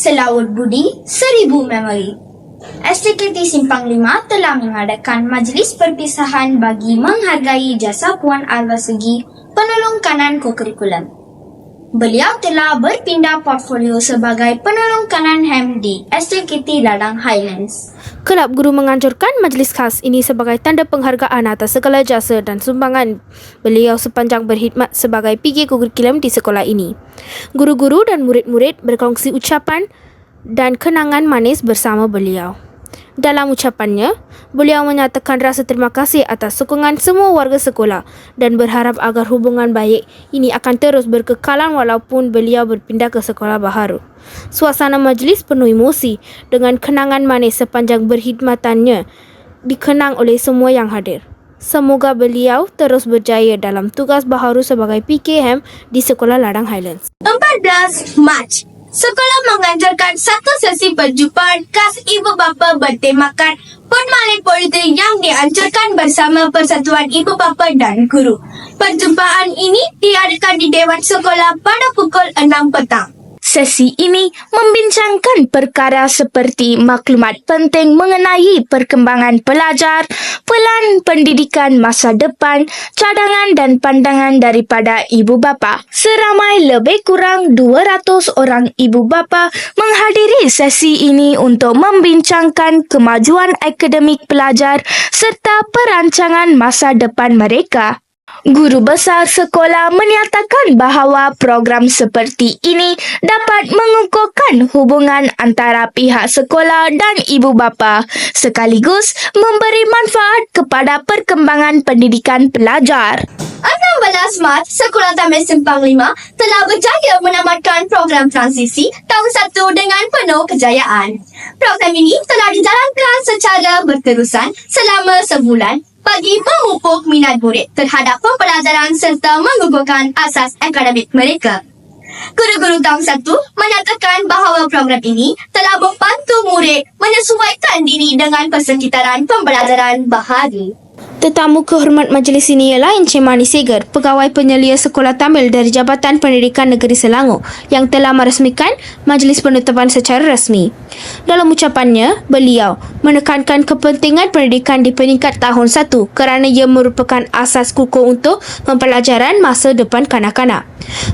Selaut Budi, 1000 Memori. STKT Simpang 5 telah mengadakan majlis perpisahan bagi menghargai jasa Puan Alva Sugi, penolong kanan kokurikulum. Beliau telah berpindah portfolio sebagai penolong kanan HEM di STKT Ladang Highlands. Kelab Guru menganjurkan majlis khas ini sebagai tanda penghargaan atas segala jasa dan sumbangan beliau sepanjang berkhidmat sebagai PG kurikulum di sekolah ini. Guru-guru dan murid-murid berkongsi ucapan dan kenangan manis bersama beliau. Dalam ucapannya, beliau menyatakan rasa terima kasih atas sokongan semua warga sekolah dan berharap agar hubungan baik ini akan terus berkekalan walaupun beliau berpindah ke sekolah baharu. Suasana majlis penuh emosi dengan kenangan manis sepanjang berkhidmatannya dikenang oleh semua yang hadir. Semoga beliau terus berjaya dalam tugas baharu sebagai PKM di Sekolah Ladang Highlands. 14 Mac, sekolah menganjurkan satu sesi perjumpaan khas ibu bapa bertemakan Permainan Politik yang dianjurkan bersama Persatuan Ibu Bapa dan Guru. Perjumpaan ini diadakan di Dewan Sekolah pada pukul 6 petang. Sesi ini membincangkan perkara seperti maklumat penting mengenai perkembangan pelajar, pelan pendidikan masa depan, cadangan dan pandangan daripada ibu bapa. Seramai lebih kurang 200 orang ibu bapa menghadiri sesi ini untuk membincangkan kemajuan akademik pelajar serta perancangan masa depan mereka. Guru besar sekolah menyatakan bahawa program seperti ini dapat mengukuhkan hubungan antara pihak sekolah dan ibu bapa sekaligus memberi manfaat kepada perkembangan pendidikan pelajar. 16 Mac, Sekolah Taman Simpang 5 telah berjaya menamatkan program transisi tahun 1 dengan penuh kejayaan. Program ini telah dijalankan secara berterusan selama sebulan bagi memupuk minat murid terhadap pembelajaran serta mengukuhkan asas akademik mereka. Guru-guru tahun 1 menyatakan bahawa program ini telah membantu murid menyesuaikan diri dengan persekitaran pembelajaran baharu. Tetamu kehormat majlis ini ialah Encik Mani Seger, Pegawai Penyelia Sekolah Tamil dari Jabatan Pendidikan Negeri Selangor yang telah merasmikan majlis penutupan secara rasmi. Dalam ucapannya, beliau menekankan kepentingan pendidikan di peringkat tahun 1 kerana ia merupakan asas kukuh untuk pembelajaran masa depan kanak-kanak.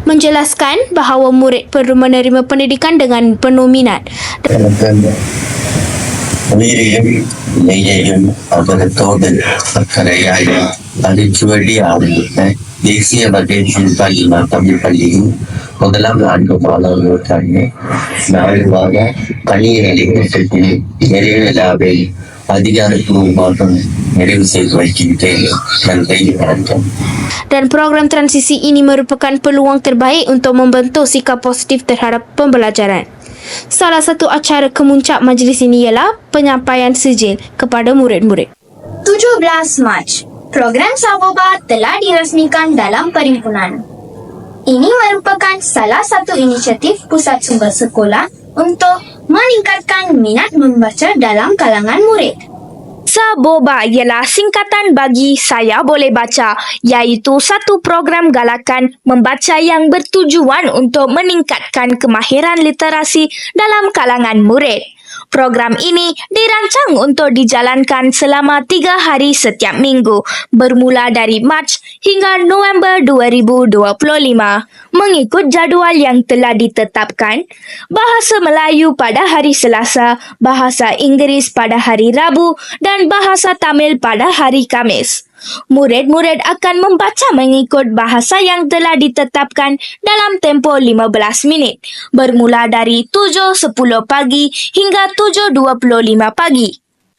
Menjelaskan bahawa murid perlu menerima pendidikan dengan penuh minat. உயிரையும் அவரத்தோடு அக்கறையாய் அழிச்சுவடி ஆரம்பித்த தேசிய வகை பள்ளி தமிழ் பள்ளியும் 1ஆம் ஆண்டு மாணவர்களுக்கான நாள்வாக பணிகளை நிறைய விழாவை அதிகாரப்பூர்வமாக நிறைவு செய்து வைக்கின்றேன். நன்றி, வணக்கம். Dan program transisi ini merupakan peluang terbaik untuk membentuk sikap positif terhadap pembelajaran. Salah satu acara kemuncak majlis ini ialah penyampaian sijil kepada murid-murid. 17 Mac, program Saboba telah dirasmikan dalam perhimpunan. Ini merupakan salah satu inisiatif pusat sumber sekolah untuk meningkatkan minat membaca dalam kalangan murid. Saboba ialah singkatan bagi Saya Boleh Baca, iaitu satu program galakan membaca yang bertujuan untuk meningkatkan kemahiran literasi dalam kalangan murid. Program ini dirancang untuk dijalankan selama 3 hari setiap minggu, bermula dari Mac hingga November 2025. Mengikut jadual yang telah ditetapkan, Bahasa Melayu pada hari Selasa, Bahasa Inggeris pada hari Rabu dan Bahasa Tamil pada hari Khamis. Murid-murid akan membaca mengikut bahasa yang telah ditetapkan dalam tempoh 15 minit, bermula dari 7.10 pagi hingga 7.25 pagi.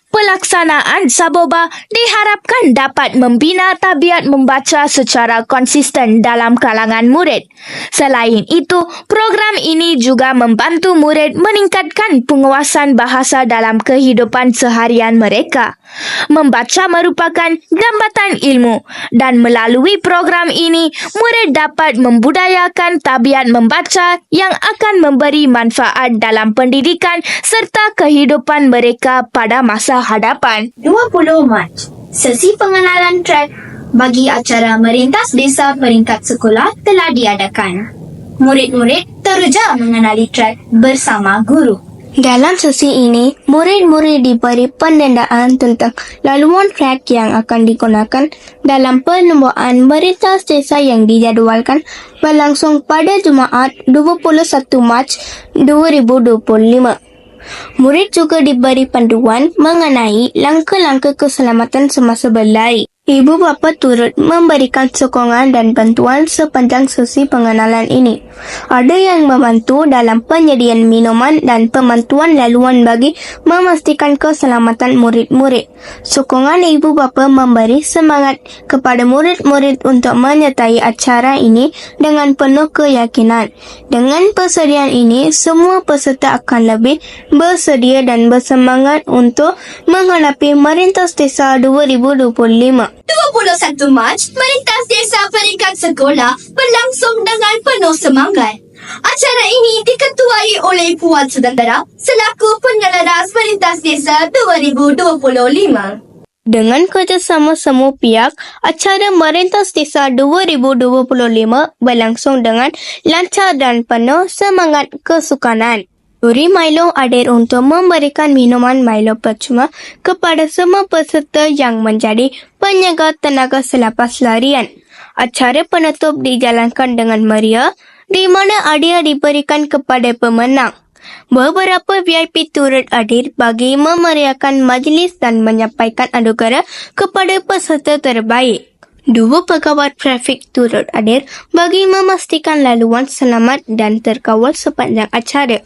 Pelaksanaan Saboba diharapkan dapat membina tabiat membaca secara konsisten dalam kalangan murid. Selain itu, program ini juga membantu murid meningkatkan penguasaan bahasa dalam kehidupan seharian mereka. Membaca merupakan jambatan ilmu dan melalui program ini, murid dapat membudayakan tabiat membaca yang akan memberi manfaat dalam pendidikan serta kehidupan mereka pada masa hadapan. 20 Mac, sesi pengenalan track bagi acara Merentas Desa Peringkat Sekolah telah diadakan. Murid-murid Berteruja mengenali track bersama guru. Dalam sesi ini, murid-murid diberi pendandaan tentang laluan trek yang akan digunakan dalam perlombaan Merintas Desa yang dijadualkan berlangsung pada Jumaat 21 Mac 2025. Murid juga diberi panduan mengenai langkah-langkah keselamatan semasa berlari. Ibu bapa turut memberikan sokongan dan bantuan sepanjang sesi pengenalan ini. Ada yang membantu dalam penyediaan minuman dan pemantuan laluan bagi memastikan keselamatan murid-murid. Sokongan ibu bapa memberi semangat kepada murid-murid untuk menyertai acara ini dengan penuh keyakinan. Dengan persediaan ini, semua peserta akan lebih bersedia dan bersemangat untuk menghadapi Merintas Desa 2025. 21 Mac, Merintas Desa Peringkat Sekolah berlangsung dengan penuh semangat. Acara ini diketuai oleh Puan Sudantara selaku penyelaras Merintas Desa 2025. Dengan kerjasama semua pihak, acara Merintas Desa 2025 berlangsung dengan lancar dan penuh semangat kesukanan. Juri Milo hadir untuk memberikan minuman Milo percuma kepada semua peserta yang menjadi penyegar tenaga selepas larian. Acara penutup dijalankan dengan meriah, di mana hadiah diberikan kepada pemenang. Beberapa VIP turut hadir bagi memeriahkan majlis dan menyampaikan anugerah kepada peserta terbaik. 2 pegawai trafik turut hadir bagi memastikan laluan selamat dan terkawal sepanjang acara.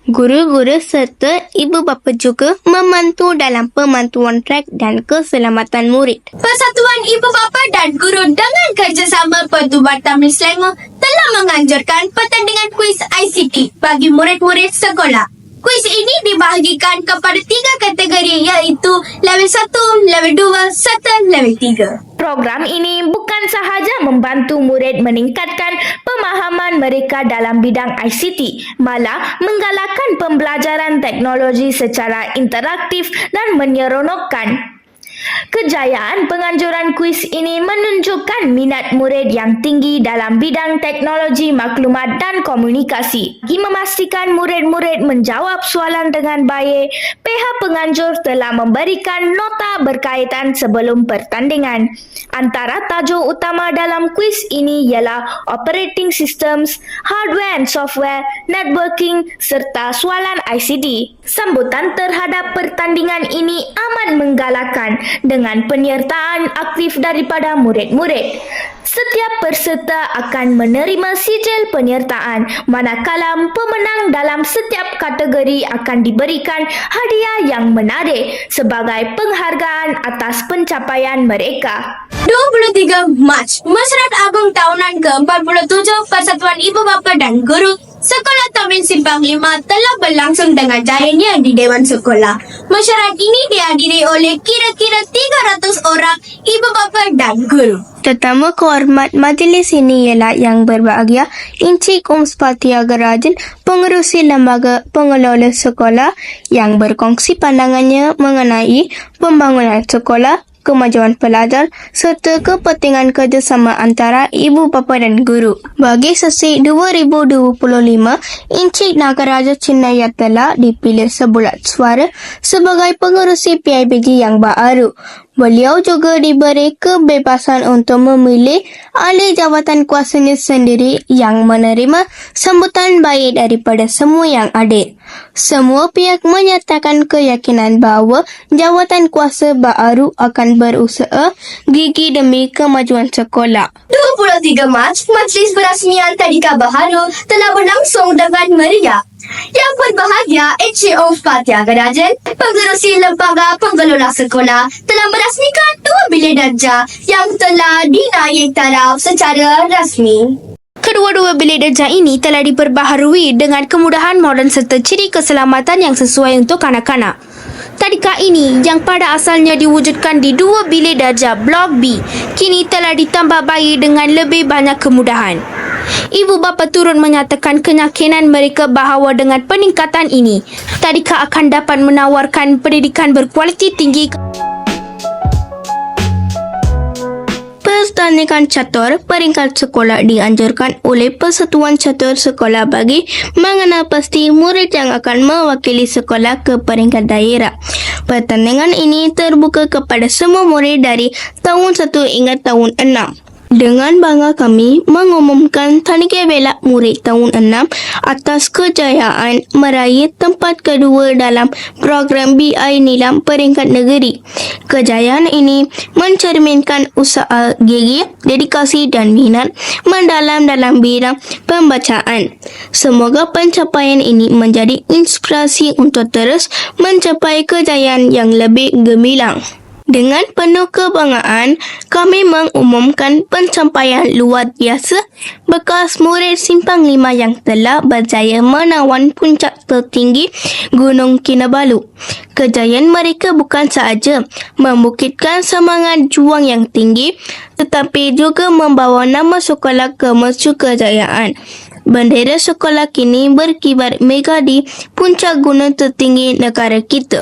Guru-guru serta ibu bapa juga membantu dalam pemantuan trek dan keselamatan murid. Persatuan Ibu Bapa dan Guru dengan kerjasama Pertubuhan Tamil Selangor telah menganjurkan pertandingan kuis ICT bagi murid-murid sekolah. Kuis ini dibahagikan kepada 3 kategori iaitu level 1, level 2 serta level 3. Program ini bukan sahaja membantu murid meningkatkan pemahaman mereka dalam bidang ICT, malah menggalakkan pembelajaran teknologi secara interaktif dan menyeronokkan. Kejayaan penganjuran kuis ini menunjukkan minat murid yang tinggi dalam bidang teknologi maklumat dan komunikasi. Bagi memastikan murid-murid menjawab soalan dengan baik, pihak penganjur telah memberikan nota berkaitan sebelum pertandingan. Antara tajuk utama dalam kuis ini ialah operating systems, hardware and software, networking serta soalan ICT. Sambutan terhadap pertandingan ini amat menggalakkan dengan penyertaan aktif daripada murid-murid. Setiap peserta akan menerima sijil penyertaan, manakala pemenang dalam setiap kategori akan diberikan hadiah yang menarik sebagai penghargaan atas pencapaian mereka. 23 Mac, Mesyuarat Agung Tahunan ke-47 Persatuan Ibu Bapa dan Guru Sekolah Tamil Simpang 5 telah berlangsung dengan jayanya di Dewan Sekolah. Mesyuarat ini dihadiri oleh kira-kira 300 orang ibu bapa dan guru. Tetamu kehormat majlis ini ialah yang berbahagia Encik Umspatia Garajan, pengerusi lembaga pengelola sekolah yang berkongsi pandangannya mengenai pembangunan sekolah, kemajuan pelajar serta kepentingan kerjasama antara ibu bapa dan guru. Bagi sesi 2025, Encik Nagaraja Chinnaya telah dipilih sebulat suara sebagai pengerusi PIBG yang baru. Beliau juga diberi kebebasan untuk memilih ahli jawatan kuasanya sendiri yang menerima sambutan baik daripada semua yang hadir. Semua pihak menyatakan keyakinan bahawa jawatan kuasa baru akan berusaha gigih demi kemajuan sekolah. 23 Mac, Majlis Perasmian Tadika Baharu telah berlangsung dengan meriah. Yang berbahagia, Encik Umspatia Garajan, pengerusi lembaga pengelola sekolah, telah merasmikan 2 bilik darjah yang telah dinaik taraf secara rasmi. Kedua-dua bilik darjah ini telah diperbaharui dengan kemudahan moden serta ciri keselamatan yang sesuai untuk kanak-kanak. Tadika ini yang pada asalnya diwujudkan di 2 bilik darjah Blok B, kini telah ditambah baik dengan lebih banyak kemudahan. Ibu bapa turut menyatakan keyakinan mereka bahawa dengan peningkatan ini, Tadika akan dapat menawarkan pendidikan berkualiti tinggi. pertandingan catur peringkat sekolah dianjurkan oleh Persatuan Catur Sekolah bagi mengenal pasti murid yang akan mewakili sekolah ke peringkat daerah. Pertandingan ini terbuka kepada semua murid dari tahun 1 hingga tahun 6. Dengan bangga kami mengumumkan Tanikia Belak murid tahun 6 atas kejayaan meraih tempat kedua dalam program BI Nilam peringkat negeri. Kejayaan ini mencerminkan usaha gigih, dedikasi dan minat mendalam dalam bidang pembacaan. Semoga pencapaian ini menjadi inspirasi untuk terus mencapai kejayaan yang lebih gemilang. Dengan penuh kebanggaan, kami mengumumkan pencapaian luar biasa bekas murid Simpang 5 yang telah berjaya menawan puncak tertinggi Gunung Kinabalu. Kejayaan mereka bukan sahaja membukitkan semangat juang yang tinggi, tetapi juga membawa nama sekolah ke mercu kejayaan. Bendera sekolah kini berkibar megah di puncak gunung tertinggi negara kita.